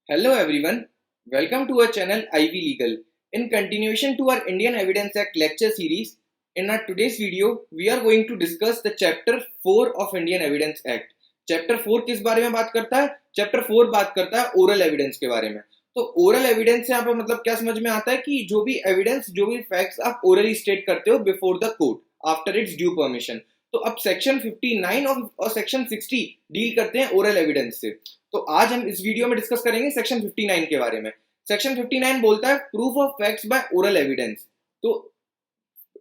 Hello everyone, welcome to our channel IVLegal. In continuation to our Indian Evidence Act lecture series, in our today's video, we are going to discuss the chapter 4 of Indian Evidence Act. Chapter 4 किस बारे में बात करता है? Chapter 4 बात करता है oral evidence के बारे में. तो oral evidence से यहाँ पे मतलब क्या समझ में आता है कि जो भी evidence, जो भी facts आप orally state करते हो before the court, after its due permission. तो अब सेक्शन 59 और सेक्शन 60 डील करते हैं ओरल एविडेंस से. तो आज हम इस वीडियो में डिस्कस करेंगे सेक्शन 59 के बारे में. सेक्शन 59 बोलता है proof of facts by oral evidence. तो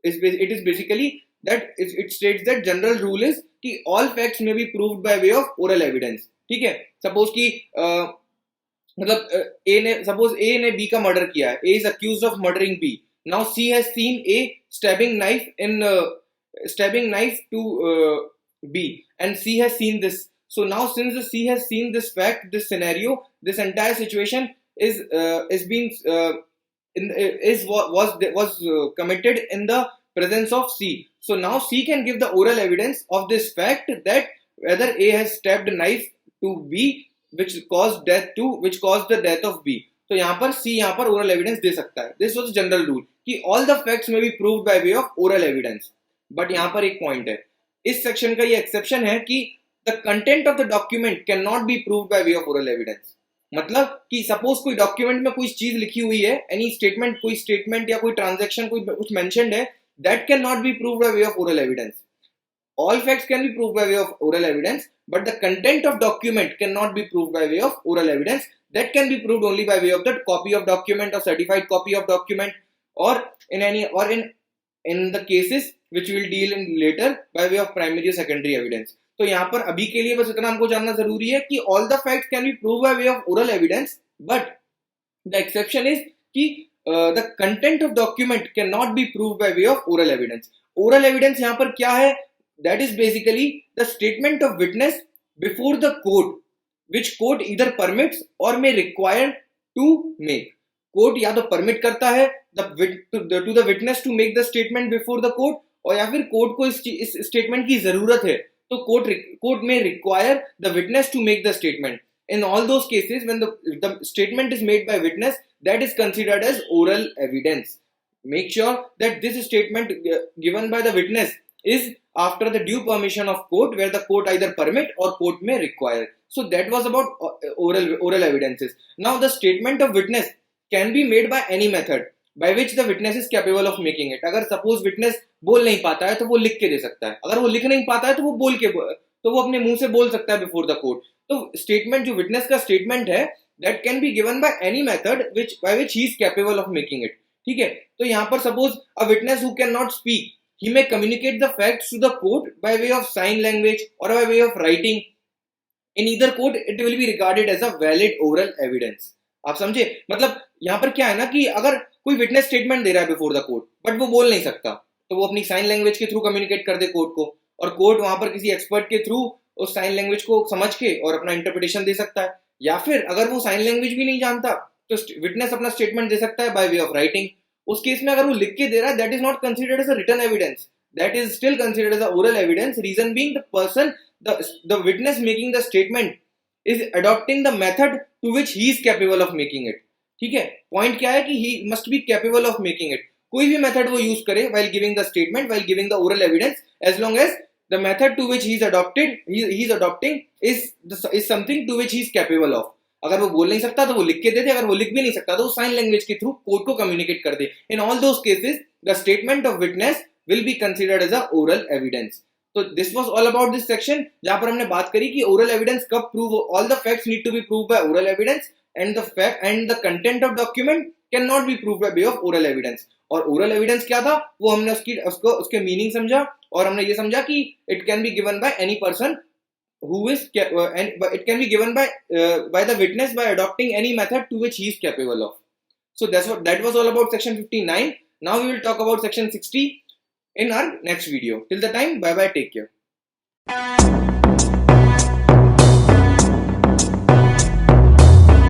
it is basically that it states that general rule is कि all facts may be proved by way of oral evidence. ठीक है, सपोज कि मतलब ए ने बी का मर्डर किया है. A is accused of murdering B. Now C has seen a stabbing knife to B, and C has seen this. So now since the C has seen this fact, this scenario, this entire situation is being was committed in the presence of C. So now C can give the oral evidence of this fact that whether A has stabbed a knife to B, which caused the death of B. तो यहाँ पर C यहाँ पर oral evidence दे सकता है. This was general rule कि all the facts may be proved by way of oral evidence. But यहां पर एक पॉइंट है, इस सेक्शन का ये एक्सेप्शन है कि the content of the document can not B proved by way of oral evidence. मतलब कि सपोज कोई डॉक्यूमेंट में कोई चीज लिखी हुई है, एनी स्टेटमेंट, कोई स्टेटमेंट या कोई ट्रांजैक्शन, कोई कुछ मेंशन्ड है, that can not B proved by way of oral evidence. All facts can be proved by way of oral evidence, but the content of document can not B proved by way of oral evidence. That can be proved only by way of the copy of document और certified copy of document, और in the cases which we will deal in later by way of primary or secondary evidence. तो यहाँ पर अभी के लिए बस इतना हमको जानना जरूरी है कि all the facts can be proved by way of oral evidence, but the exception is कि the content of document cannot be proved by way of oral evidence. Oral evidence यहाँ पर क्या है? That is basically the statement of witness before the court, which court either permits or may require to make. Court या तो permit करता है to the witness to make the statement before the court, और या फिर court को इस statement की जरूरत है तो कोर्ट में require the witness to make the statement. In all those cases when the statement is made by witness, that is considered as oral evidence. Make sure that this statement given by the witness is after the due permission of court, where the court either permit or court may require. So that was about oral evidences. Now the statement of witness can be made by any method by which the witness is capable of making it. अगर suppose witness बोल नहीं पाता है तो वो लिख के दे सकता है. अगर वो लिख नहीं पाता है तो वो अपने मुंह से बोल सकता है before the court. तो statement, जो witness का statement है, that can be given by any method by which he is capable of making it. ठीक है, तो यहाँ पर suppose a witness who cannot speak, he may communicate the facts to the court by way of sign language or by way of writing. In either court it will be regarded as a valid oral evidence. आप समझे? मतलब यहाँ पर क्या है ना कि अगर कोई विटनेस स्टेटमेंट दे रहा है बिफोर द कोर्ट बट वो बोल नहीं सकता, तो वो अपनी साइन लैंग्वेज के थ्रू कम्युनिकेट कर दे कोर्ट को, और कोर्ट वहां पर किसी एक्सपर्ट के थ्रू उस साइन लैंग्वेज को समझ के और अपना इंटरप्रिटेशन दे सकता है. या फिर अगर वो साइन लैंग्वेज भी नहीं जानता तो विटनेस अपना स्टेटमेंट दे सकता है बाय वे ऑफ राइटिंग. उस केस में अगर वो लिख के दे रहा है, that is not considered as a written evidence, that is still considered as a oral evidence. Reason being the witness making the statement is adopting the method to which he is capable of making it. ठीक है, point क्या है कि he must be capable of making it. कोई भी method वो use करे while giving the statement, while giving the oral evidence, as long as the method to which he is adopting is something to which he is capable of. अगर वो बोल नहीं सकता तो वो लिख के दे दे, अगर वो लिख भी नहीं सकता तो वो साइन लैंग्वेज के थ्रू कोर्ट को कम्युनिकेट कर दे. In all those cases the statement of witness will be considered as a oral evidence. तो this was all about this section, जहां पर हमने बात करी कि ओरल एविडेंस कब prove, all the facts need to be prove by oral evidence, and the content of document can not be prove by way of oral evidence. और oral evidence क्या था वो हमने उसके मीनिंग समझा, और हमने ये समझा कि it can be given by any person who is and it can be given by the witness by adopting any method to which he is capable of. So that was all about section 59. Now we will talk about section 60 in our next video. Till the time, bye bye, take care.